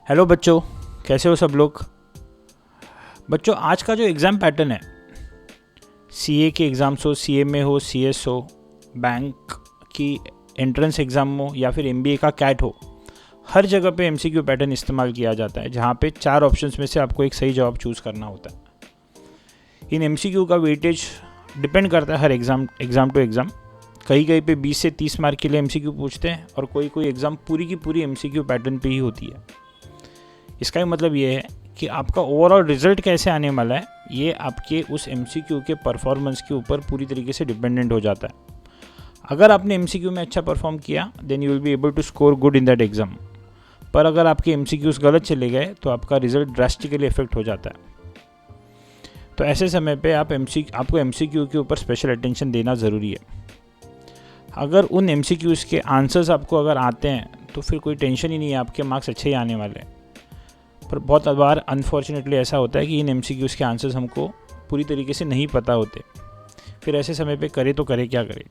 Hello बच्चों, कैसे हो सब लोग। बच्चों, आज का जो एग्ज़ाम पैटर्न है, सीए के एग्ज़ाम्स हो, सीएमए हो, सीएस हो, बैंक की एंट्रेंस एग्ज़ाम हो या फिर एमबीए का कैट हो, हर जगह पे एमसीक्यू पैटर्न इस्तेमाल किया जाता है, जहाँ पे 4 ऑप्शंस में से आपको एक सही जवाब चूज़ करना होता है। इन एमसीक्यू का वेटेज डिपेंड करता है हर एग्ज़ाम टू एग्ज़ाम। कहीं पे 20 से 30 मार्क के लिए एमसीक्यू पूछते हैं और कोई एग्ज़ाम पूरी की पूरी एमसीक्यू पैटर्न पे ही होती है। इसका ही मतलब ये है कि आपका ओवरऑल रिजल्ट कैसे आने वाला है, ये आपके उस एमसीक्यू के परफॉर्मेंस के ऊपर पूरी तरीके से डिपेंडेंट हो जाता है। अगर आपने एमसीक्यू में अच्छा परफॉर्म किया then you will be able to score good in that exam, पर अगर आपके एमसीक्यूज़ गलत चले गए तो आपका रिजल्ट ड्रास्टिकली इफेक्ट हो जाता है। तो ऐसे समय पे आपको एमसीक्यू के ऊपर स्पेशल अटेंशन देना ज़रूरी है। अगर उन एमसीक्यूज़ के आंसर्स आपको अगर आते हैं तो फिर कोई टेंशन ही नहीं है, आपके मार्क्स अच्छे ही आने वाले हैं। पर बहुत बार अनफॉर्चुनेटली ऐसा होता है कि इन एमसीक्यूज़ के आंसर्स हमको पूरी तरीके से नहीं पता होते। फिर ऐसे समय पे करे तो करे क्या करे।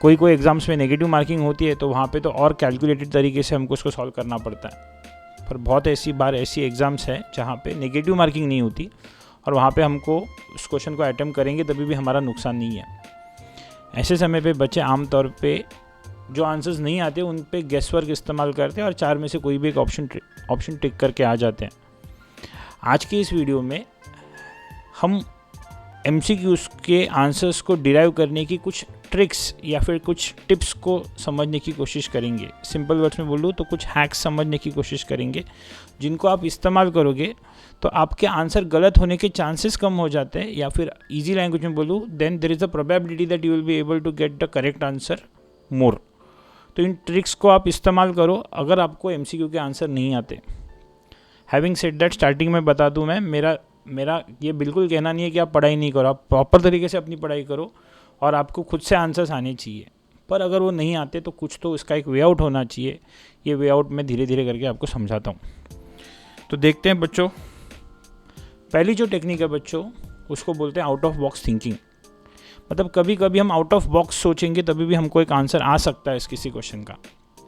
कोई एग्ज़ाम्स में नेगेटिव मार्किंग होती है तो वहाँ पे तो और कैलकुलेटेड तरीके से हमको उसको सॉल्व करना पड़ता है। पर बहुत ऐसी एग्ज़ाम्स हैं जहाँ पे नेगेटिव मार्किंग नहीं होती और वहाँ पे हमको उस क्वेश्चन को अटैम्प्ट करेंगे तभी भी हमारा नुकसान नहीं है। ऐसे समय पे बच्चे आमतौर पे जो आंसर्स नहीं आते उन पे गेस वर्क इस्तेमाल करते हैं और 4 में से कोई भी एक ऑप्शन टिक करके आ जाते हैं। आज की इस वीडियो में हम एमसीक्यूज़ के आंसर्स को डिराइव करने की कुछ ट्रिक्स या फिर कुछ टिप्स को समझने की कोशिश करेंगे। सिंपल वर्ड्स में बोलूँ तो कुछ हैक्स समझने की कोशिश करेंगे, जिनको आप इस्तेमाल करोगे तो आपके आंसर गलत होने के चांसेस कम हो जाते हैं, या फिर ईजी लैंग्वेज में बोलूँ then there is a probability that you will be able to get the correct answer more. तो इन ट्रिक्स को आप इस्तेमाल करो अगर आपको एमसीक्यू के आंसर नहीं आते। हैविंग सेड दैट, स्टार्टिंग में बता दूं मैं, मेरा ये बिल्कुल कहना नहीं है कि आप पढ़ाई नहीं करो, आप प्रॉपर तरीके से अपनी पढ़ाई करो और आपको खुद से आंसर्स आने चाहिए। पर अगर वो नहीं आते तो कुछ तो इसका एक वे आउट होना चाहिए। ये वे आउट मैं धीरे धीरे करके आपको समझाता हूँ। तो देखते हैं बच्चों, पहली जो टेक्निक है बच्चों, उसको बोलते हैं आउट ऑफ बॉक्स थिंकिंग। मतलब कभी कभी हम आउट ऑफ बॉक्स सोचेंगे तभी भी हमको एक आंसर आ सकता है इस किसी क्वेश्चन का।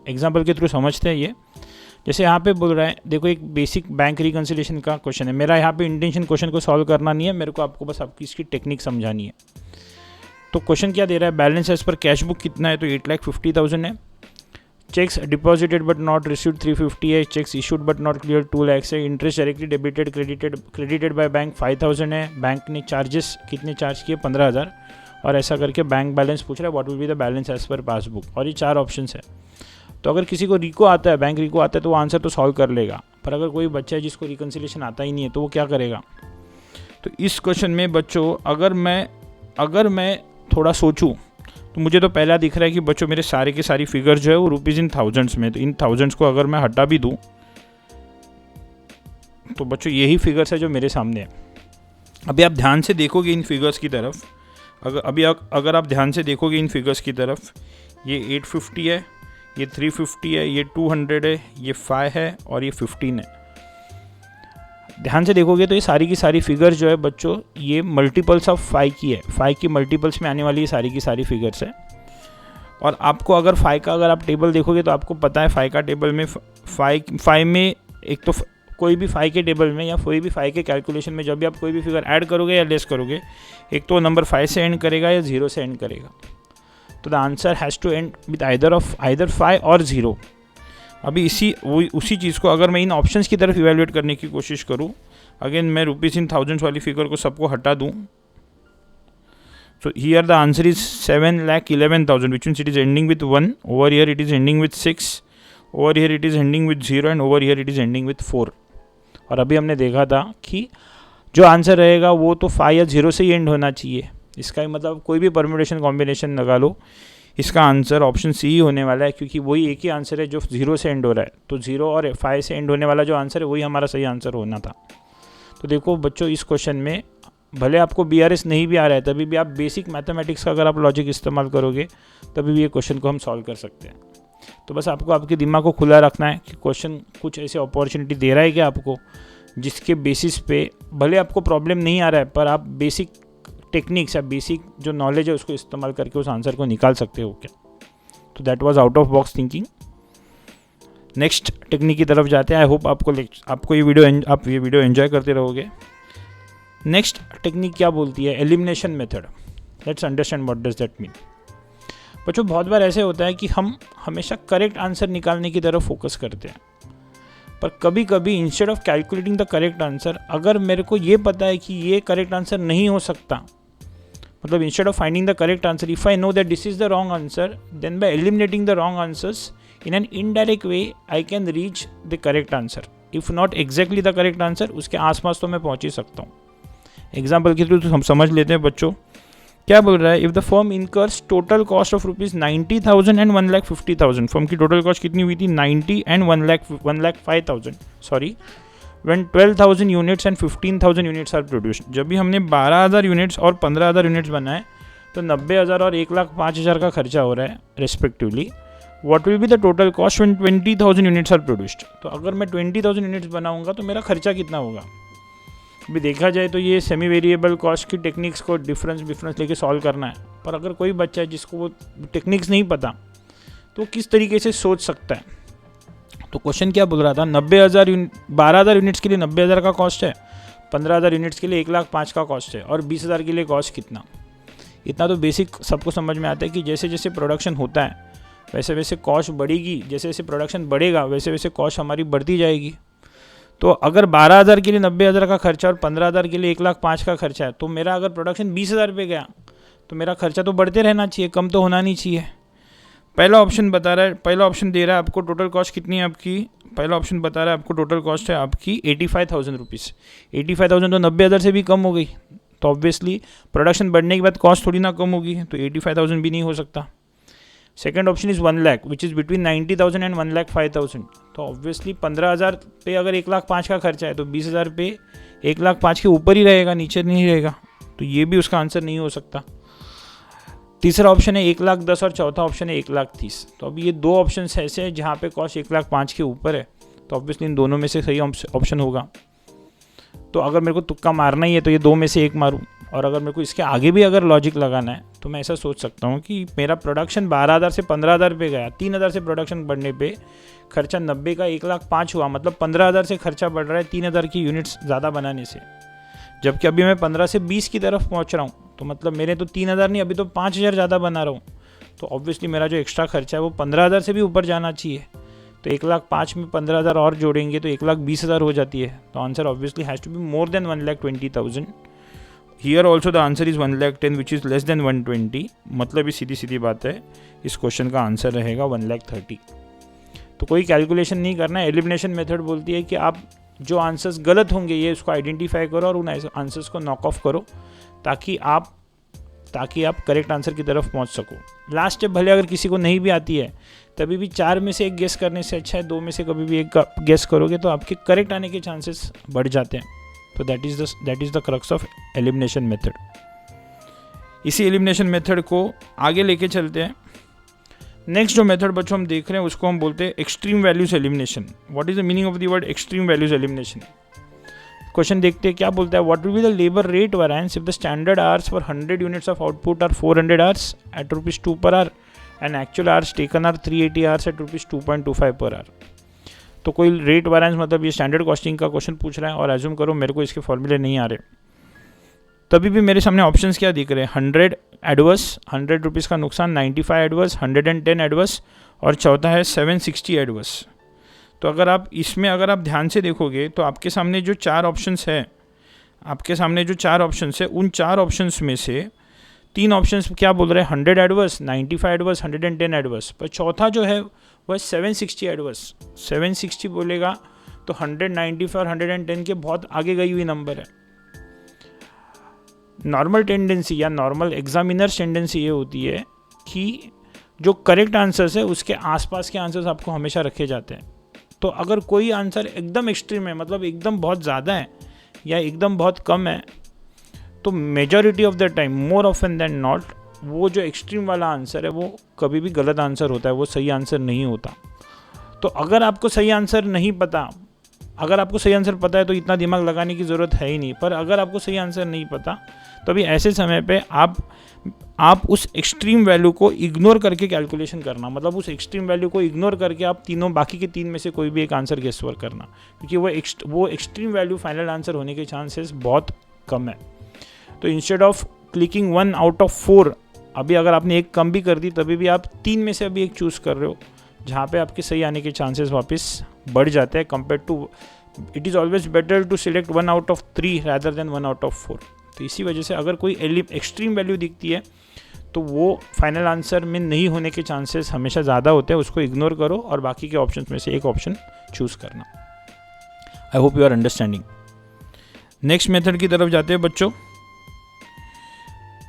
एग्जाम्पल के थ्रू समझते हैं ये। जैसे यहाँ पे बोल रहा है, देखो एक बेसिक बैंक रिकन्सिलिएशन का क्वेश्चन है। मेरा यहाँ पे इंटेंशन क्वेश्चन को सॉल्व करना नहीं है, मेरे को आपको बस आपकी इसकी टेक्निक समझानी है। तो क्वेश्चन क्या दे रहा है, balance as per cash book कितना है, तो 8,50,000 है। Cheques deposited but not received 350 है। Cheques issued but not cleared 2 lakhs है। Interest directly debited credited by bank 5,000 है। बैंक ने चार्जेस कितने चार्ज किए, 15,000। और ऐसा करके बैंक बैलेंस पूछ रहा है, what will be the balance as per passbook. और ये 4 ऑप्शंस है। तो अगर किसी को रिको आता है, बैंक रिको आता है, तो वो आंसर तो सॉल्व कर लेगा। पर अगर कोई बच्चा है जिसको रिकन्सिलिएशन आता ही नहीं है तो वो क्या करेगा। तो इस क्वेश्चन में बच्चों अगर मैं थोड़ा सोचूं तो मुझे तो पहला दिख रहा है कि बच्चों मेरे सारे के सारी फिगर जो है वो रुपीज़ इन थाउजेंड्स में। तो इन थाउजेंड्स को अगर मैं हटा भी दूँ तो बच्चों यही फिगर्स है जो मेरे सामने है। अभी आप ध्यान से देखोगे इन फिगर्स की तरफ, अगर आप ध्यान से देखोगे इन फिगर्स की तरफ, ये 850 है, ये 350 है, ये 200 है, ये 5 है और ये 15 है। ध्यान से देखोगे तो ये सारी की सारी फिगर्स जो है बच्चों, ये मल्टीपल्स ऑफ 5 की है। 5 की मल्टीपल्स में आने वाली ये सारी की सारी फिगर्स है। और आपको अगर 5 का अगर आप टेबल देखोगे तो आपको पता है 5 का टेबल में 5 में एक तो कोई भी 5 के टेबल में या कोई भी 5 के कैलकुलेशन में जब भी आप कोई भी फिगर ऐड करोगे या लेस करोगे, एक तो नंबर 5 से एंड करेगा या 0 से एंड करेगा। तो the answer has to end with either 5 और 0। अभी उसी चीज़ को अगर मैं इन ऑप्शंस की तरफ इवेल्युएट करने की कोशिश करूँ, अगेन मैं रुपीज़ इन थाउजेंड्स वाली फिगर को सबको हटा दूँ, so here the answer is 7,11,000, which means it is ending with 1. Over here it is ending with 6. Over here it is ending with 0 and over here it is ending with 4. और अभी हमने देखा था कि जो आंसर रहेगा वो तो 5 या 0 से ही एंड होना चाहिए। इसका ही मतलब कोई भी परम्यूटेशन कॉम्बिनेशन लगा लो, इसका आंसर ऑप्शन सी ही होने वाला है, क्योंकि वही एक ही आंसर है जो 0 से एंड हो रहा है। तो 0 और 5 से एंड होने वाला जो आंसर है वही हमारा सही आंसर होना था। तो देखो बच्चों, इस क्वेश्चन में भले आपको BRS नहीं भी आ रहा है तभी भी आप बेसिक मैथमेटिक्स का अगर आप लॉजिक इस्तेमाल करोगे तभी भी ये क्वेश्चन को हम सॉल्व कर सकते हैं। तो बस आपको आपके दिमाग को खुला रखना है कि क्वेश्चन कुछ ऐसे अपॉर्चुनिटी दे रहा है क्या आपको, जिसके बेसिस पे भले आपको प्रॉब्लम नहीं आ रहा है पर आप बेसिक टेक्निक्स या बेसिक जो नॉलेज है उसको इस्तेमाल करके उस आंसर को निकाल सकते हो क्या। तो that was out of box thinking. Next technique की तरफ जाते हैं। आई होप आपको ये वीडियो एंजॉय करते रहोगे। नेक्स्ट टेक्निक क्या बोलती है? Elimination method. Let's understand what does that mean. बच्चों बहुत बार ऐसे होता है कि हम हमेशा करेक्ट आंसर निकालने की तरफ फोकस करते हैं, पर कभी कभी instead of calculating the correct answer, अगर मेरे को ये पता है कि ये करेक्ट आंसर नहीं हो सकता, मतलब instead of finding the correct answer, if I know that this is the wrong answer, then by eliminating the wrong answers in an indirect way I can reach the correct answer. If not exactly the correct answer, उसके आसपास तो मैं पहुंच ही सकता हूँ। Example के through हम समझ लेते हैं बच्चों। क्या बोल रहा है? If the firm incurs total cost of ₹90,000 and 1,50,000, firm की टोटल कॉस्ट कितनी हुई थी? 90 and 1,05,000, sorry, when 12,000 units and 15,000 units are produced. जब भी हमने 12,000 यूनिट्स और 15,000 यूनिट्स बनाए तो 90,000 और 1,05,000 का खर्चा हो रहा है respectively. What will be the total cost when 20,000 units are produced? तो अगर मैं 20,000 यूनिट्स बनाऊंगा तो मेरा खर्चा कितना होगा? अभी देखा जाए तो ये सेमी वेरिएबल कॉस्ट की टेक्निक्स को डिफरेंस लेके सॉल्व करना है, पर अगर कोई बच्चा है जिसको वो टेक्निक्स नहीं पता तो किस तरीके से सोच सकता है? तो क्वेश्चन क्या बोल रहा था? 12,000 यूनिट्स के लिए 90,000 का कॉस्ट है, 15,000 यूनिट्स के लिए 1,05,000 का कॉस्ट है, और 20,000 के लिए कॉस्ट कितना? इतना तो बेसिक सबको समझ में आता है कि जैसे जैसे प्रोडक्शन होता है वैसे वैसे कॉस्ट बढ़ेगी, जैसे जैसे प्रोडक्शन बढ़ेगा वैसे वैसे कॉस्ट हमारी बढ़ती जाएगी। तो अगर 12,000 के लिए 90,000 का खर्चा और 15,000 के लिए 1,05,000 का खर्चा है, तो मेरा अगर प्रोडक्शन 20,000 पे गया तो मेरा खर्चा तो बढ़ते रहना चाहिए, कम तो होना नहीं चाहिए। पहला ऑप्शन दे रहा है आपको टोटल कॉस्ट कितनी है आपकी? पहला ऑप्शन बता रहा है आपको टोटल कॉस्ट है आपकी 85,000 रुपीज़। 85,000 तो 90,000 से भी कम हो गई, तो ऑब्वियसली प्रोडक्शन बढ़ने के बाद कॉस्ट थोड़ी ना कम होगी, तो 85,000 भी नहीं हो सकता। Second option is 1 lakh which is between 90,000 and 1,05,000। तो ऑब्वियसली 15,000 पे अगर 1,05,000 का खर्चा है तो 20,000 पे 1,05,000 के ऊपर ही रहेगा, नीचे नहीं रहेगा, तो ये भी उसका आंसर नहीं हो सकता। तीसरा ऑप्शन है 1,10,000 और चौथा ऑप्शन है 1,30,000। तो अब ये दो ऑप्शन ऐसे हैं जहाँ पे कॉस्ट 1,05,000 के ऊपर है, तो ऑब्वियसली इन दोनों में से सही ऑप्शन होगा। तो अगर मेरे को तुक्का मारना ही है तो ये दो में से एक मारूँ, और अगर मेरे को इसके आगे भी अगर लॉजिक लगाना है तो मैं ऐसा सोच सकता हूँ कि मेरा प्रोडक्शन 12,000 से 15,000 पे गया, 3,000 से प्रोडक्शन बढ़ने पे खर्चा 90 का 1,05,000 हुआ, मतलब 15,000 से खर्चा बढ़ रहा है 3,000 की यूनिट्स ज़्यादा बनाने से, जबकि अभी मैं 15 से 20 की तरफ पहुँच रहा हूँ, तो मतलब मेरे तो 3,000 नहीं, अभी तो 5,000 ज़्यादा बना रहा हूँ, तो ऑब्वियसली मेरा जो एक्स्ट्रा खर्चा है वो 15,000 से भी ऊपर जाना चाहिए। तो 1,05,000 में 15,000 और जोड़ेंगे तो 1,20,000 हो जाती है, तो answer obviously has to be more than 1,20,000। Here also the answer is 1,10,000 which is less than 120, मतलब ये सीधी सीधी बात है, इस क्वेश्चन का आंसर रहेगा 1,30,000। तो कोई कैलकुलेशन नहीं करना है। एलिमिनेशन मेथड बोलती है कि आप जो आंसर्स गलत होंगे ये उसको आइडेंटिफाई करो और उन आंसर्स को नॉक ऑफ करो, ताकि आप करेक्ट आंसर की तरफ पहुंच सको। लास्ट स्टेप भले अगर किसी को नहीं भी आती है तभी भी 4 में से एक गेस करने से अच्छा है 2 में से कभी भी एक गेस करोगे तो आपके करेक्ट आने के चांसेस बढ़ जाते हैं। तो that is the crux of elimination method. इसी एलिमिनेशन मेथड को आगे लेके चलते हैं। नेक्स्ट जो मेथड बच्चों हम देख रहे हैं उसको हम बोलते हैं extreme values elimination. What is the meaning of the word extreme values elimination? Question देखते हैं क्या बोलता है। What will be the labour rate variance if the standard hours for 100 units of output are 400 hours at ₹2 per hour and actual hours taken are 380 hours at ₹2.25 per hour। तो कोई rate variance मतलब ये standard costing का question पूछ रहा है, और assume करो मेरे को इसके फॉर्मूले नहीं आ रहे, तभी भी मेरे सामने ऑप्शंस क्या दिख रहे हैं? 100 एडवर्स, 100 रुपीज़ का नुकसान, 95 एडवर्स, 110 एडवर्स, और चौथा है 760 एडवर्स। तो अगर आप ध्यान से देखोगे तो आपके सामने जो 4 ऑप्शंस है, उन 4 ऑप्शंस में से 3 ऑप्शंस क्या बोल रहे हैं? 100 एडवर्स, 95 एडवर्स, 110 एडवर्स, पर चौथा जो है वह 760 एडवर्स। 760 बोलेगा तो 100, 95 और 110 के बहुत आगे गई हुई नंबर है। नॉर्मल टेंडेंसी या नॉर्मल एग्जामिनर्स टेंडेंसी ये होती है कि जो करेक्ट आंसर्स है उसके आसपास के आंसर्स आपको हमेशा रखे जाते हैं। तो अगर कोई आंसर एकदम एक्सट्रीम है, मतलब एकदम बहुत ज़्यादा है या एकदम बहुत कम है, तो majority of the time, more often than not, वो जो एक्सट्रीम वाला आंसर है वो कभी भी गलत आंसर होता है, वो सही आंसर नहीं होता। तो अगर आपको सही आंसर नहीं पता, अगर आपको सही आंसर पता है तो इतना दिमाग लगाने की ज़रूरत है ही नहीं, पर अगर आपको सही आंसर नहीं पता तो अभी ऐसे समय पे आप उस एक्सट्रीम वैल्यू को इग्नोर करके कैलकुलेशन करना, मतलब उस एक्सट्रीम वैल्यू को इग्नोर करके आप बाकी के 3 में से कोई भी एक आंसर गेस वर्क करना, क्योंकि वो एक्सट्रीम वैल्यू फाइनल आंसर होने के चांसेस बहुत कम है। तो instead of clicking 1 out of 4, अभी अगर आपने एक कम भी कर दी तभी भी आप 3 में से अभी एक चूज़ कर रहे हो, जहाँ पे आपके सही आने के चांसेस वापस बढ़ जाते हैं compare to it is always better to select 1 out of 3 rather than 1 out of 4। तो इसी वजह से अगर कोई एक्सट्रीम वैल्यू दिखती है तो वो फाइनल आंसर में नहीं होने के चांसेस हमेशा ज़्यादा होते हैं, उसको इग्नोर करो और बाकी के ऑप्शन में से एक ऑप्शन चूज़ करना। I hope you are understanding. Next method की तरफ जाते हैं बच्चों,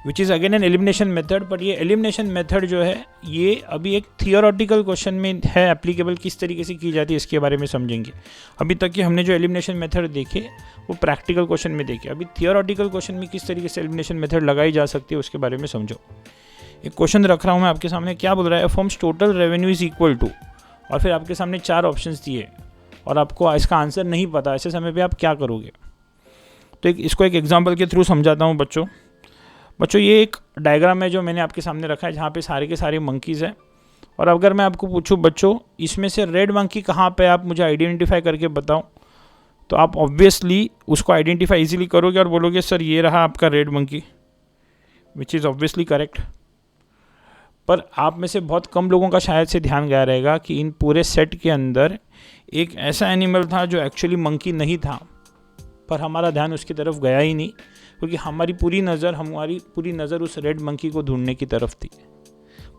which is again an elimination method. But ये एलिमिनेशन मेथड जो है ये अभी एक थियोरेटिकल क्वेश्चन में है एप्लीकेबल, किस तरीके से की जाती है इसके बारे में समझेंगे। अभी तक कि हमने जो एलिमिनेशन मेथड देखे वो प्रैक्टिकल क्वेश्चन में देखे, अभी थियोरेटिकल क्वेश्चन में किस तरीके से एलिमिनेशन मेथड लगाई जा सकती है उसके बारे में समझो। एक क्वेश्चन रख रहा हूँ मैं आपके सामने, क्या बोल रहा है, forms total revenue is equal to, और फिर आपके सामने 4 ऑप्शंस दिए और आपको इसका आंसर नहीं पता, ऐसे समय पे आप क्या करोगे। तो इसको एक एग्जांपल के थ्रू समझाता हूँ बच्चों। ये एक डायग्राम है जो मैंने आपके सामने रखा है, जहाँ पे सारे के सारे मंकीज़ हैं, और अगर मैं आपको पूछूं बच्चों इसमें से रेड मंकी कहाँ पे, आप मुझे आइडेंटिफाई करके बताओ, तो आप ऑब्वियसली उसको आइडेंटिफाई इजीली करोगे और बोलोगे सर ये रहा आपका red monkey, which is obviously correct. पर आप में से बहुत कम लोगों का शायद से ध्यान गया रहेगा कि इन पूरे सेट के अंदर एक ऐसा एनिमल था जो एक्चुअली मंकी नहीं था, पर हमारा ध्यान उसकी तरफ गया ही नहीं, क्योंकि हमारी पूरी नज़र उस रेड मंकी को ढूंढने की तरफ थी।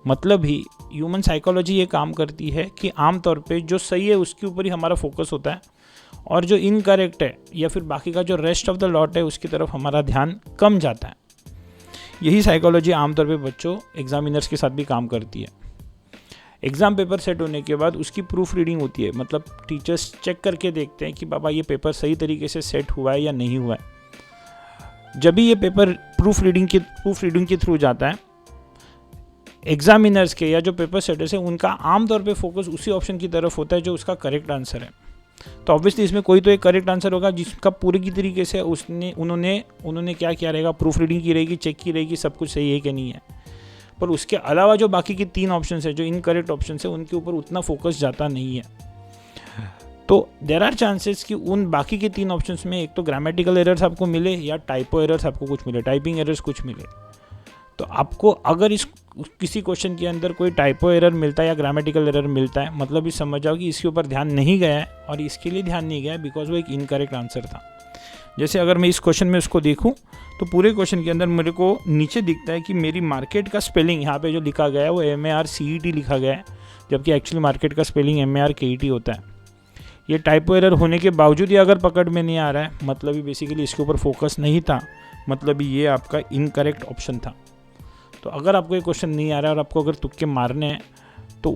मतलब ही ह्यूमन साइकोलॉजी ये काम करती है कि आमतौर पे जो सही है उसके ऊपर ही हमारा फोकस होता है, और जो इनकरेक्ट है या फिर बाकी का जो रेस्ट ऑफ द लॉट है उसकी तरफ हमारा ध्यान कम जाता है। यही साइकोलॉजी आमतौर पे बच्चों एग्जामिनर्स के साथ भी काम करती है। एग्ज़ाम पेपर सेट होने के बाद उसकी प्रूफ रीडिंग होती है, मतलब टीचर्स चेक करके देखते हैं कि बाबा ये पेपर सही तरीके से सेट हुआ है या नहीं हुआ है। जब भी ये पेपर प्रूफ रीडिंग के थ्रू जाता है, एग्जामिनर्स के या जो पेपर सेटर्स है उनका आमतौर पे फोकस उसी ऑप्शन की तरफ होता है जो उसका करेक्ट आंसर है। तो ऑब्वियसली इसमें कोई तो एक करेक्ट आंसर होगा जिसका पूरी की तरीके से उन्होंने क्या किया रहेगा, प्रूफ रीडिंग की रहेगी, चेक की रहेगी सब कुछ सही है कि नहीं है। पर उसके अलावा जो बाकी की 3 ऑप्शन है जो इनकरेक्ट ऑप्शन है उनके ऊपर उतना फोकस जाता नहीं है। तो देयर आर चांसेस कि उन बाकी के 3 ऑप्शंस में एक तो ग्रामेटिकल एरर्स आपको मिले या टाइपो एरर्स आपको कुछ मिले, टाइपिंग एरर्स कुछ मिले। तो आपको अगर किसी क्वेश्चन के अंदर कोई टाइपो एरर मिलता है या ग्रामेटिकल एरर मिलता है, मतलब ये समझ जाओ कि इसके ऊपर ध्यान नहीं गया है, और इसके लिए ध्यान नहीं गया है बिकॉज वो एक इनकरेक्ट आंसर था। जैसे अगर मैं इस क्वेश्चन में उसको देखूं तो पूरे क्वेश्चन के अंदर मेरे को नीचे दिखता है कि मेरी मार्केट का स्पेलिंग यहाँ पे जो लिखा गया है वो MARCET लिखा गया है, जबकि एक्चुअली मार्केट का स्पेलिंग MARKET होता है। ये टाइपो एरर होने के बावजूद ही अगर पकड़ में नहीं आ रहा है, मतलब ही बेसिकली इसके ऊपर फोकस नहीं था, मतलब ये आपका इनकरेक्ट ऑप्शन था। तो अगर आपको ये क्वेश्चन नहीं आ रहा है और आपको अगर तुक्के मारने हैं तो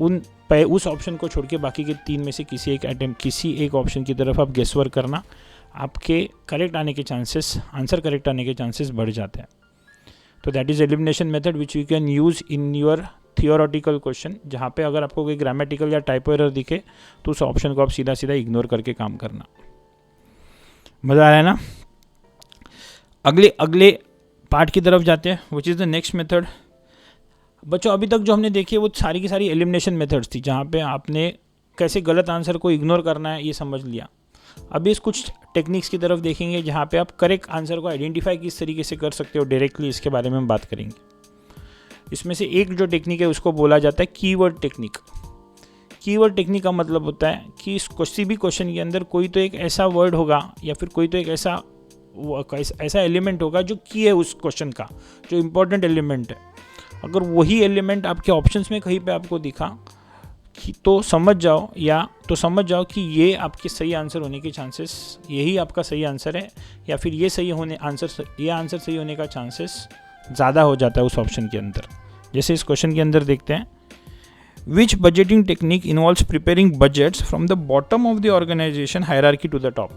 उस ऑप्शन को छोड़ के बाकी के 3 में से किसी एक ऑप्शन की तरफ आप गेस वर्क करना, आपके आंसर करेक्ट आने के चांसेस बढ़ जाते हैं। तो that is elimination method which you can use in your theoretical question, जहाँ पे अगर आपको कोई ग्रामेटिकल या टाइपो एरर दिखे तो उस ऑप्शन को आप सीधा सीधा इग्नोर करके काम करना। मज़ा आ रहा है ना? अगले पार्ट की तरफ जाते हैं, which is the next method. बच्चों अभी तक जो हमने देखी है वो सारी की सारी एलिमिनेशन मेथड्स थी, जहाँ पे आपने कैसे गलत आंसर को इग्नोर करना है ये समझ लिया। अभी इस कुछ टेक्निक्स की तरफ देखेंगे जहाँ पे आप करेक्ट आंसर को आइडेंटिफाई किस तरीके से कर सकते हो डायरेक्टली, इसके बारे में हम बात करेंगे। इसमें से एक जो टेक्निक है उसको बोला जाता है कीवर्ड टेक्निक। कीवर्ड टेक्निक का मतलब होता है कि किसी भी क्वेश्चन के अंदर कोई तो एक ऐसा वर्ड होगा या फिर कोई तो एक ऐसा एलिमेंट होगा जो की है उस क्वेश्चन का, जो इम्पोर्टेंट एलिमेंट है। अगर वही एलिमेंट आपके ऑप्शंस में कहीं पे आपको दिखा तो समझ जाओ कि ये आपके सही आंसर होने के चांसेस, यही आपका सही आंसर है, या फिर ये आंसर सही होने का चांसेस ज़्यादा हो जाता है उस ऑप्शन के अंदर। जैसे इस क्वेश्चन के अंदर देखते हैं, which budgeting technique involves preparing budgets from the bottom of the organisation hierarchy to the top.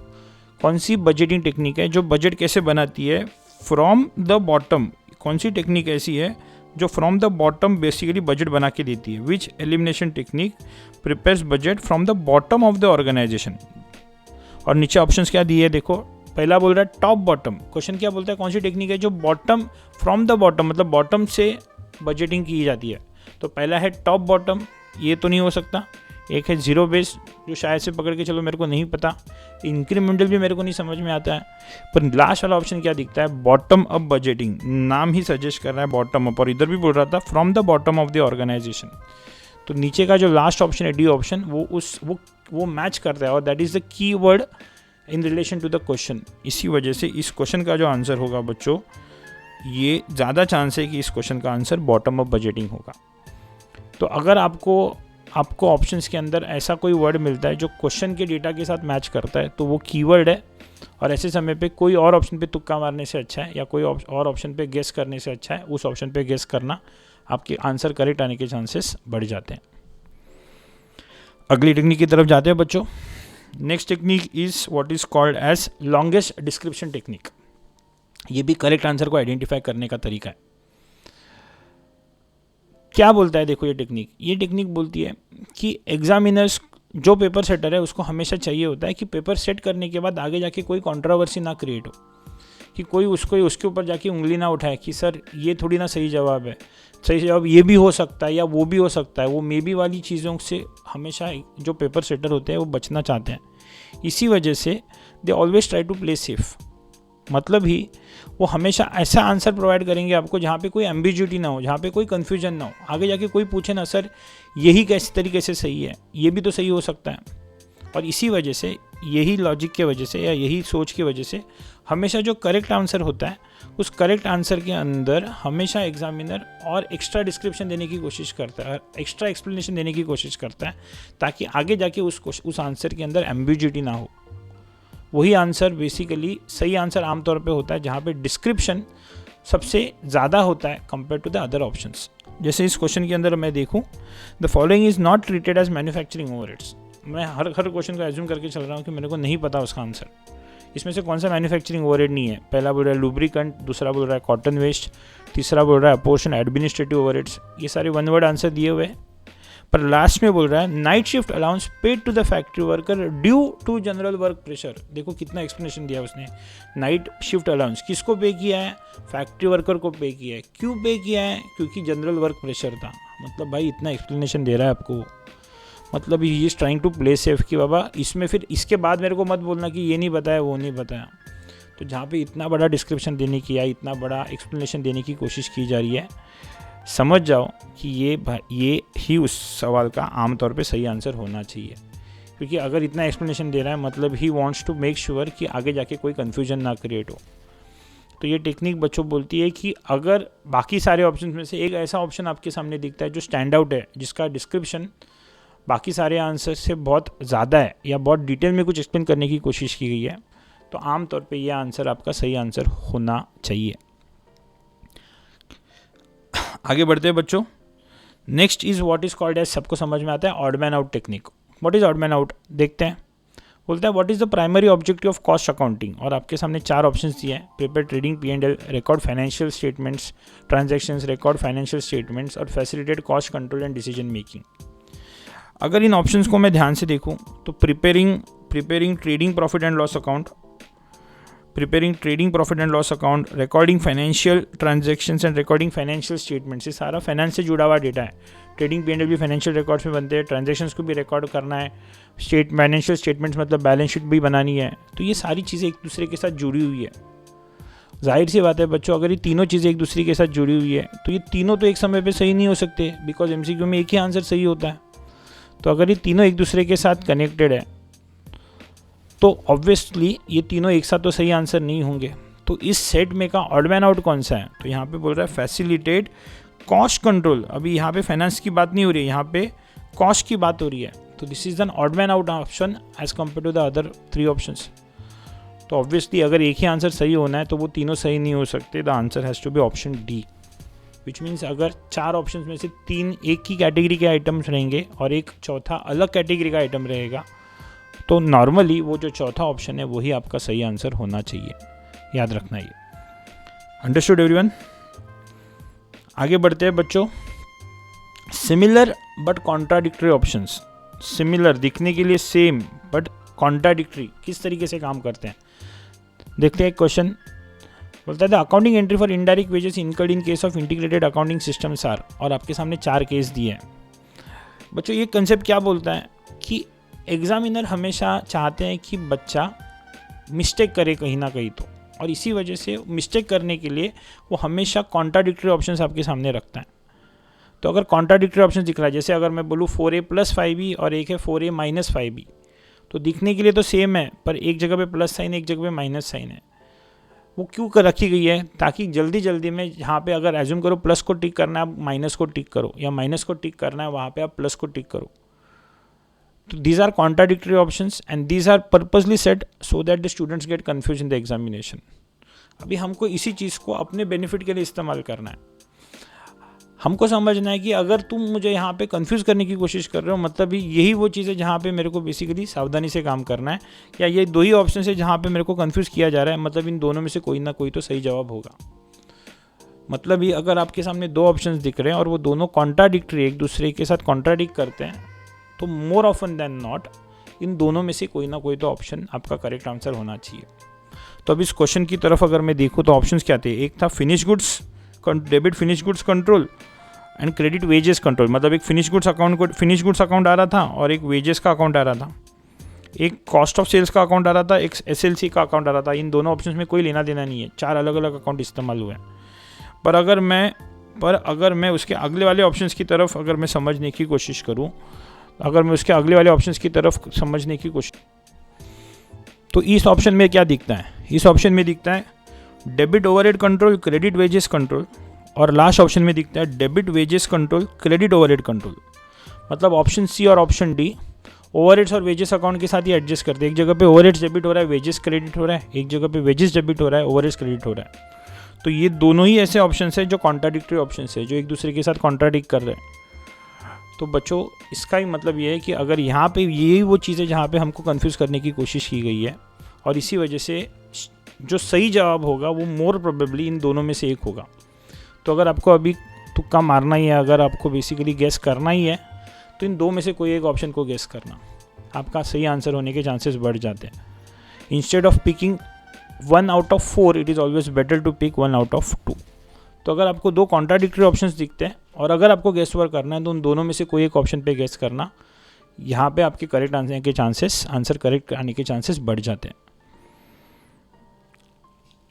कौन सी बजटिंग टेक्निक है जो बजट कैसे बनाती है फ्रॉम द बॉटम? कौन सी टेक्निक ऐसी है जो from the bottom basically budget बना के देती है? Which elimination technique prepares budget from the bottom of the organisation. और नीचे ऑप्शंस क्या दिए देखो, पहला बोल रहा है टॉप बॉटम। क्वेश्चन क्या बोलता है, कौन सी टेक्निक है जो बॉटम फ्रॉम द बॉटम, मतलब बॉटम से बजटिंग की जाती है। तो पहला है टॉप बॉटम, ये तो नहीं हो सकता। एक है जीरो बेस, जो शायद से पकड़ के चलो, मेरे को नहीं पता। इंक्रीमेंटल भी मेरे को नहीं समझ में आता है। पर लास्ट वाला ऑप्शन क्या दिखता है, बॉटम अप बजटिंग, नाम ही सजेस्ट कर रहा है बॉटम अप, और इधर भी बोल रहा था from the bottom of the organisation. तो नीचे का जो लास्ट ऑप्शन है डी ऑप्शन, वो मैच करता है, और that is the key word in relation to the question. इसी वजह से इस क्वेश्चन का जो आंसर होगा बच्चों, ये ज़्यादा चांस है कि इस क्वेश्चन का आंसर बॉटम अप बजटिंग होगा। तो अगर आपको ऑप्शंस के अंदर ऐसा कोई वर्ड मिलता है जो क्वेश्चन के डेटा के साथ मैच करता है, तो वो कीवर्ड है। और ऐसे समय पे कोई और ऑप्शन पे तुक्का मारने से अच्छा है, या कोई और ऑप्शन पे गेस करने से अच्छा है उस ऑप्शन पे गेस करना, आपके आंसर करेक्ट आने के चांसेस बढ़ जाते हैं। अगली टेक्निक की तरफ जाते हैं बच्चों। Next technique is what is called as longest description technique. ये भी करेक्ट आंसर को आइडेंटिफाई करने का तरीका है। क्या बोलता है देखो ये टेक्निक बोलती है कि एग्जामिनर्स, जो पेपर सेटर है, उसको हमेशा चाहिए होता है कि पेपर सेट करने के बाद आगे जाके कोई कंट्रोवर्सी ना क्रिएट हो, कि कोई उसके ऊपर जाके उंगली ना उठाए कि सर ये थोड़ी ना सही जवाब है, सही जवाब ये भी हो सकता है या वो भी हो सकता है। वो मे बी वाली चीज़ों से हमेशा जो पेपर सेटर होते हैं वो बचना चाहते हैं। इसी वजह से they always try to play safe, मतलब ही वो हमेशा ऐसा आंसर प्रोवाइड करेंगे आपको जहाँ पे कोई एम्बिग्यूटी ना हो, जहाँ पे कोई कन्फ्यूजन ना हो। आगे जाके कोई पूछे ना सर यही कैसे तरीके से सही है, ये भी तो सही हो सकता है। और इसी वजह से, यही लॉजिक के वजह से या यही सोच की वजह से, हमेशा जो करेक्ट आंसर होता है उस करेक्ट आंसर के अंदर हमेशा एग्जामिनर और एक्स्ट्रा डिस्क्रिप्शन देने की कोशिश करता है, एक्स्ट्रा एक्सप्लेनेशन देने की कोशिश करता है, ताकि आगे जाके उस आंसर के अंदर एम्बिग्यूटी ना हो। वही आंसर बेसिकली सही आंसर आमतौर पे होता है जहाँ पे डिस्क्रिप्शन सबसे ज़्यादा होता है compare to the other options. जैसे इस क्वेश्चन के अंदर मैं देखूँ, the following is not treated as manufacturing overheads. मैं हर क्वेश्चन को एज्यूम करके चल रहा हूँ कि मेरे को नहीं पता उसका आंसर। इसमें से कौन सा मैन्युफैक्चरिंग ओवरहेड नहीं है। पहला बोल रहा है लुब्रिकेंट, दूसरा बोल रहा है कॉटन वेस्ट, तीसरा बोल रहा है अपोर्शन एडमिनिस्ट्रेटिव ओवरहेड्स। ये सारे वन वर्ड आंसर दिए हुए हैं। पर लास्ट में बोल रहा है night shift allowance paid to the factory worker due to general work pressure. देखो कितना एक्सप्लेनेशन दिया उसने। नाइट शिफ्ट अलाउंस किसको पे किया है, फैक्ट्री वर्कर को पे किया है। क्यों पे किया है, क्योंकि जनरल वर्क प्रेशर था। मतलब भाई इतना एक्सप्लेनेशन दे रहा है आपको, मतलब he is trying to play safe कि बाबा इसमें फिर इसके बाद मेरे को मत बोलना कि ये नहीं बताया वो नहीं बताया। तो जहाँ पे इतना बड़ा डिस्क्रिप्शन देने की या इतना बड़ा एक्सप्लेनेशन देने की कोशिश की जा रही है, समझ जाओ कि ये ही उस सवाल का आमतौर पे सही आंसर होना चाहिए। क्योंकि अगर इतना एक्सप्लेनेशन दे रहा है, मतलब he wants to make sure कि आगे जाके कोई कन्फ्यूजन ना क्रिएट हो। तो ये टेक्निक बच्चों बोलती है कि अगर बाकी सारे ऑप्शन में से एक ऐसा ऑप्शन आपके सामने दिखता है जो स्टैंड आउट है, जिसका डिस्क्रिप्शन बाकी सारे आंसर से बहुत ज़्यादा है या बहुत डिटेल में कुछ एक्सप्लेन करने की कोशिश की गई है, तो आमतौर पे ये आंसर आपका सही आंसर होना चाहिए। आगे बढ़ते हैं बच्चों। Next is what is called as, सबको समझ में आता है, odd man out technique. What is odd man out देखते हैं। बोलता है what is the primary objective of cost accounting, और आपके सामने 4 ऑप्शंस दिए हैं। Prepare trading P&L, record financial statements, transactions, record financial statements, और facilitate cost control and decision making. अगर इन ऑप्शंस को मैं ध्यान से देखूं तो preparing trading profit and loss account, recording financial transactions and recording financial statements, ये सारा फाइनेंस से जुड़ा हुआ डेटा है। ट्रेडिंग P&L भी फाइनेंशियल रिकॉर्ड्स में बनते हैं, ट्रांजैक्शंस को भी रिकॉर्ड करना है, फाइनेंशियल स्टेटमेंट्स मतलब बैलेंस शीट भी बनानी है। तो ये सारी चीज़ें एक दूसरे के साथ जुड़ी हुई है। जाहिर सी बात है बच्चों, अगर ये तीनों चीज़ें एक दूसरे के साथ जुड़ी हुई है तो ये तीनों तो एक समय पे सही नहीं हो सकते, बिकॉज MCQ में एक ही आंसर सही होता है। तो अगर ये तीनों एक दूसरे के साथ कनेक्टेड है तो ऑब्वियसली ये तीनों एक साथ तो सही आंसर नहीं होंगे। तो इस सेट में का ऑड मैन आउट कौन सा है, तो यहाँ पे बोल रहा है फैसिलिटेट कॉस्ट कंट्रोल। अभी यहाँ पे फाइनेंस की बात नहीं हो रही है, यहाँ पे कॉस्ट की बात हो रही है। तो this is an odd man out option as compare to the other 3 options. तो ऑब्वियसली अगर एक ही आंसर सही होना है तो वो तीनों सही नहीं हो सकते। The answer has to be option D, which means अगर 4 ऑप्शन में से 3 एक ही कैटेगरी के आइटम्स रहेंगे और एक चौथा अलग कैटेगरी का आइटम रहेगा, तो नॉर्मली वो जो चौथा ऑप्शन है वही आपका सही आंसर होना चाहिए। याद रखना ये। Understood everyone. आगे बढ़ते हैं बच्चों। Similar but contradictory options. Similar दिखने के लिए सेम, बट कॉन्ट्राडिक्टरी किस तरीके से काम करते हैं। देखते हैं एक क्वेश्चन बोलता है the accounting entry for indirect wages incurred in case of integrated accounting systems are, और आपके सामने 4 केस दिए हैं। बच्चों ये कंसेप्ट क्या बोलता है कि एग्जामिनर हमेशा चाहते हैं कि बच्चा मिस्टेक करे कहीं ना कहीं, तो और इसी वजह से मिस्टेक करने के लिए वो हमेशा कॉन्ट्राडिक्टरी ऑप्शंस आपके सामने रखता है। तो अगर कॉन्ट्राडिक्टरी ऑप्शन दिख रहा है, जैसे अगर मैं बोलूँ 4a + 5b और एक है 4a - 5b, तो दिखने के लिए तो सेम है, पर एक जगह पे प्लस साइन एक जगह पे माइनस साइन है। वो क्यों कर रखी गई है? ताकि जल्दी जल्दी में यहाँ पे अगर एज्यूम करो प्लस को टिक करना है आप माइनस को टिक करो, या माइनस को टिक करना है वहाँ पे आप प्लस को टिक करो। तो these are contradictory options and these are purposely set so that the students get confuse in the examination. अभी हमको इसी चीज़ को अपने बेनिफिट के लिए इस्तेमाल करना है। हमको समझना है कि अगर तुम मुझे यहाँ पे कंफ्यूज करने की कोशिश कर रहे हो, मतलब यही वो चीज़ है जहाँ पे मेरे को बेसिकली सावधानी से काम करना है, या ये 2 ही ऑप्शन है जहाँ पे मेरे को कंफ्यूज किया जा रहा है, मतलब इन दोनों में से कोई ना कोई तो सही जवाब होगा। मतलब ये अगर आपके सामने 2 ऑप्शंस दिख रहे हैं और वो दोनों कॉन्ट्राडिक्टरी एक दूसरे के साथ कॉन्ट्राडिक्ट करते हैं, तो मोर ऑफन देन नॉट इन दोनों में से कोई ना कोई तो ऑप्शन आपका करेक्ट आंसर होना चाहिए। तो अब इस क्वेश्चन की तरफ अगर मैं देखूँ तो ऑप्शंस क्या थे? एक था finish goods, debit finish goods control and credit wages control, मतलब एक फिनिश गुड्स अकाउंट आ रहा था और एक वेजेस का अकाउंट आ रहा था, एक कॉस्ट ऑफ सेल्स का अकाउंट आ रहा था, एक SLC का अकाउंट आ रहा था। इन दोनों ऑप्शंस में कोई लेना देना नहीं है, 4 अलग अलग अकाउंट इस्तेमाल हुए हैं। पर अगर मैं उसके अगले वाले ऑप्शंस की तरफ अगर मैं समझने की कोशिश करूँ, तो इस ऑप्शन में क्या दिखता है? इस ऑप्शन में दिखता है debit overhead control, credit wages control, और लास्ट ऑप्शन में दिखता है debit wages control, credit overhead control. मतलब ऑप्शन सी और ऑप्शन डी ओवरहेड्स और वेजेस अकाउंट के साथ ही एडजस्ट करते हैं। एक जगह पे ओवरहेड्स डेबिट हो रहा है, वेजेस क्रेडिट हो रहा है, एक जगह पे वेजेस डेबिट हो रहा है, ओवरहेड्स क्रेडिट हो रहा है। तो ये दोनों ही ऐसे ऑप्शन है जो कॉन्ट्राडिक्टरी ऑप्शन है, जो एक दूसरे के साथ कॉन्ट्राडिक्ट कर रहे हैं। तो बच्चों इसका ही मतलब ये है कि अगर यहाँ पे यही वो चीज़ है जहाँ पे हमको कंफ्यूज करने की कोशिश की गई है, और इसी वजह से जो सही जवाब होगा वो मोर प्रोबेबली इन दोनों में से एक होगा। तो अगर आपको अभी तुक्का मारना ही है, अगर आपको बेसिकली गेस करना ही है, तो इन 2 में से कोई एक ऑप्शन को गेस करना, आपका सही आंसर होने के चांसेस बढ़ जाते हैं। Instead of picking 1 out of 4 it is always better to pick 1 out of 2। तो अगर आपको 2 कॉन्ट्राडिक्टरी ऑप्शंस दिखते हैं और अगर आपको गेस वर्क करना है, तो उन दोनों में से कोई एक ऑप्शन पे गेस करना, यहाँ पे आपके करेक्ट आंसर करेक्ट आने के चांसेस बढ़ जाते हैं।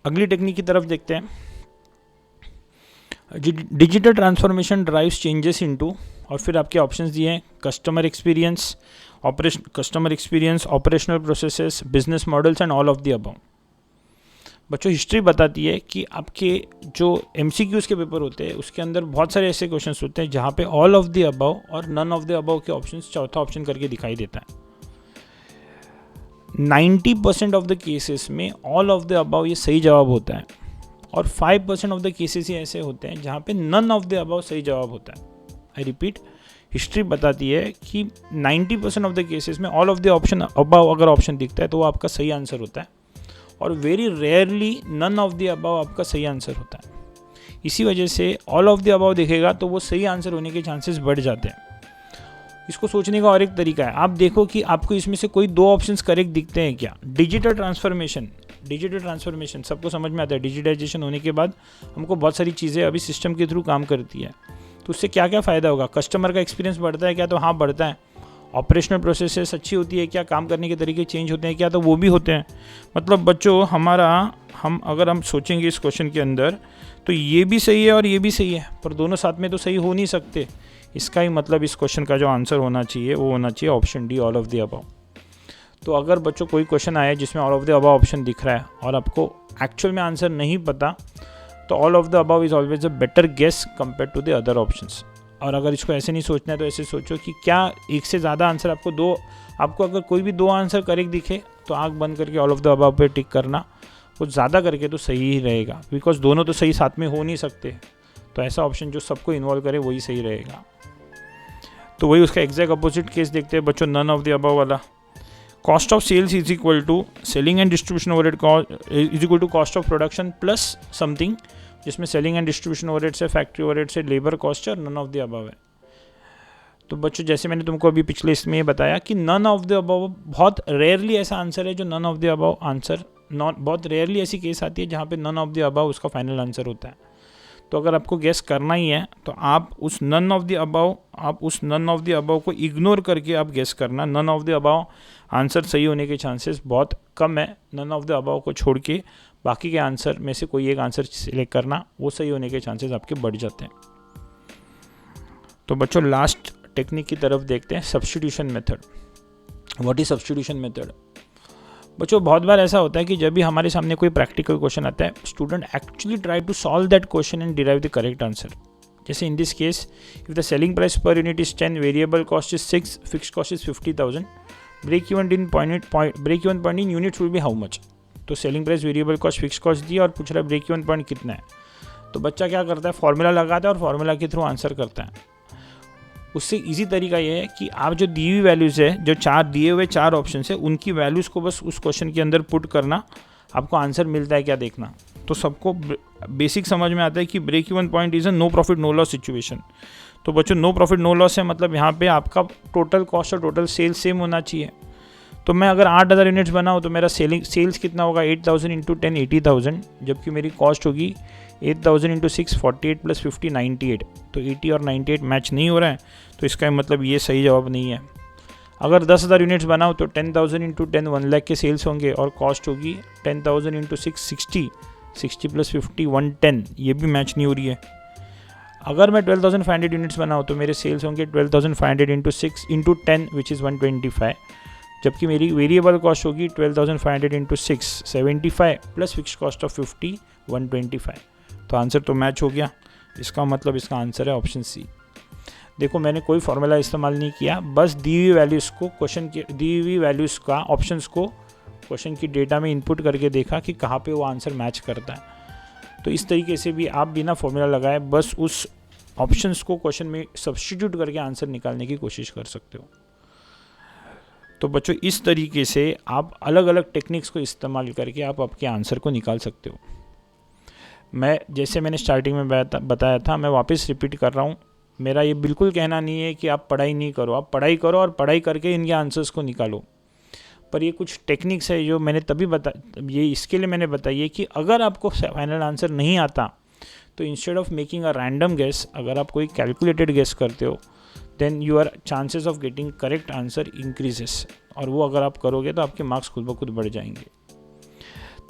अगली टेक्निक की तरफ देखते हैं। Digital transformation drives changes into, और फिर आपके ऑप्शंस दिए हैं customer experience, operational processes, business models and all of the above. बच्चों हिस्ट्री बताती है कि आपके जो MCQs के पेपर होते हैं उसके अंदर बहुत सारे ऐसे क्वेश्चंस होते हैं जहाँ पे ऑल ऑफ द अबव और नन ऑफ द अबव के ऑप्शंस चौथा ऑप्शन करके दिखाई देता है। 90% ऑफ द केसेस में ऑल ऑफ द अबव ये सही जवाब होता है, और 5% ऑफ द केसेस ही ऐसे होते हैं जहाँ पे नन ऑफ द अबव सही जवाब होता है। आई रिपीट, हिस्ट्री बताती है कि 90% ऑफ द केसेस में all of the option above अगर ऑप्शन दिखता है तो वो आपका सही आंसर होता है, और very rarely none of the above आपका सही आंसर होता है। इसी वजह से ऑल ऑफ द अबव दिखेगा तो वो सही आंसर होने के चांसेस बढ़ जाते हैं। इसको सोचने का और एक तरीका है, आप देखो कि आपको इसमें से कोई 2 ऑप्शंस करेक्ट दिखते हैं क्या? डिजिटल ट्रांसफॉर्मेशन सबको समझ में आता है। डिजिटाइजेशन होने के बाद हमको बहुत सारी चीज़ें अभी सिस्टम के थ्रू काम करती है, तो उससे क्या क्या फ़ायदा होगा? कस्टमर का एक्सपीरियंस बढ़ता है क्या? तो हाँ बढ़ता है। ऑपरेशनल प्रोसेसेस अच्छी होती है क्या? काम करने के तरीके चेंज होते हैं क्या? तो वो भी होते हैं। मतलब बच्चों अगर हम सोचेंगे इस क्वेश्चन के अंदर, तो ये भी सही है और ये भी सही है, पर दोनों साथ में तो सही हो नहीं सकते। इसका ही मतलब इस क्वेश्चन का जो आंसर होना चाहिए वो होना चाहिए option D, all of the above. तो अगर बच्चों कोई क्वेश्चन आया जिसमें all of the above option दिख रहा है और आपको एक्चुअल में आंसर नहीं पता, तो all of the above is always a better guess compare to the other options. और अगर इसको ऐसे नहीं सोचना है तो ऐसे सोचो कि क्या एक से ज़्यादा आंसर आपको अगर कोई भी 2 आंसर करेक्ट दिखे तो आंख बंद करके ऑल ऑफ द अबव पे टिक करना, कुछ ज़्यादा करके तो सही ही रहेगा, बिकॉज दोनों तो सही साथ में हो नहीं सकते। तो ऐसा ऑप्शन जो सबको इन्वॉल्व करे वही सही रहेगा। तो वही उसका एग्जैक्ट अपोजिट केस देखते हैं बच्चों, नन ऑफ द अबव वाला। Cost of sales is equal to selling and distribution overhead is equal to cost of production plus something, जिसमें सेलिंग एंड डिस्ट्रीब्यूशन ओवरहेड से, फैक्ट्री ओवरहेड से, labour cost है और none of the above है। तो बच्चों जैसे मैंने तुमको अभी पिछले इसमें बताया कि नन ऑफ द अबव बहुत रेयरली ऐसा आंसर है जो none of the above answer, बहुत रेयरली ऐसी केस आती है जहाँ पे नन ऑफ द अबव उसका फाइनल आंसर होता है। तो अगर आपको गेस करना ही है तो आप उस नन ऑफ द अबव को इग्नोर करके आप गेस करना। None of the above answer सही होने के चांसेस बहुत कम है। नन ऑफ द अबव को छोड़ के बाकी के आंसर में से कोई एक आंसर सिलेक्ट करना, वो सही होने के चांसेस आपके बढ़ जाते हैं। तो बच्चों लास्ट टेक्निक की तरफ देखते हैं, substitution method. What is substitution method? बच्चों बहुत बार ऐसा होता है कि जब भी हमारे सामने कोई प्रैक्टिकल क्वेश्चन आता है, student actually try to solve that question and derive the correct answer. जैसे in this case, if the selling price per unit is 10, variable cost is 6, fix cost is 50,000, break even point in units will be how much. तो selling price, variable cost, fix cost दिया और पूछ रहा है break even point कितना है। तो बच्चा क्या करता है, फॉर्मूला लगाता है और फॉर्मूला के थ्रू आंसर करता है। उससे इजी तरीका ये है कि आप जो दी हुई वैल्यूज़ है, जो दिए हुए 4 ऑप्शन है, उनकी वैल्यूज़ को बस उस क्वेश्चन के अंदर पुट करना, आपको आंसर मिलता है क्या देखना। तो सबको बेसिक समझ में आता है कि break even point is a no profit no loss situation. तो बच्चों नो प्रॉफिट नो लॉस है, मतलब यहाँ पे आपका टोटल कॉस्ट और टोटल सेल्स सेम होना चाहिए। तो मैं अगर 8,000 यूनिट्स बनाऊँ तो मेरा सेल्स कितना होगा, 8,000 इंटू 10 80,000, जबकि मेरी कॉस्ट होगी 8,000 इंटू 6 48 प्लस 50 98। तो 80 और 98 मैच नहीं हो रहा है, तो इसका मतलब ये सही जवाब नहीं है। अगर 10,000 यूनिट्स बनाओ तो 10,000 इंटू 10 1 लाख के सेल्स होंगे और कॉस्ट होगी 10,000 इंटू 6 60 प्लस 50 110, ये भी मैच नहीं हो रही है। अगर मैं 12,500 यूनिट्स बनाऊँ तो मेरे सेल्स होंगे 12,500 इंटू 6 इंटू 10 विच इज़ 125, जबकि मेरी वेरिएबल कॉस्ट होगी 12,500 into 6 75 plus fix cost of 50 125। तो आंसर तो मैच हो गया। इसका मतलब इसका आंसर है ऑप्शन सी। देखो मैंने कोई फार्मूला इस्तेमाल नहीं किया, बस दी हुई वैल्यूज़ को दी हुई वैल्यूज़ का ऑप्शंस को क्वेश्चन की डेटा में इनपुट करके देखा कि कहाँ पे वो आंसर मैच करता है। तो इस तरीके से भी आप बिना फार्मूला लगाए बस उस ऑप्शंस को क्वेश्चन में सब्स्टिट्यूट करके आंसर निकालने की कोशिश कर सकते हो। तो बच्चों इस तरीके से आप अलग अलग टेक्निक्स को इस्तेमाल करके आप आपके आंसर को निकाल सकते हो। जैसे मैंने स्टार्टिंग में बताया था, मैं वापस रिपीट कर रहा हूँ, मेरा ये बिल्कुल कहना नहीं है कि आप पढ़ाई नहीं करो, आप पढ़ाई करो और पढ़ाई करके इनके आंसर्स को निकालो। पर ये कुछ टेक्निक्स है जो मैंने ये इसके लिए मैंने बताई है कि अगर आपको फाइनल आंसर नहीं आता तो instead of making a random guess, अगर आप कोई कैलकुलेटेड गेस करते हो, then your chances of getting correct answer increases, और वो अगर आप करोगे तो आपके मार्क्स खुद ब खुद बढ़ जाएंगे।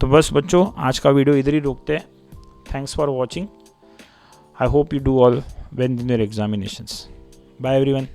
तो बस बच्चों आज का वीडियो इधर ही रोकते हैं। Thanks for watching. I hope you do all well in your examinations. Bye everyone.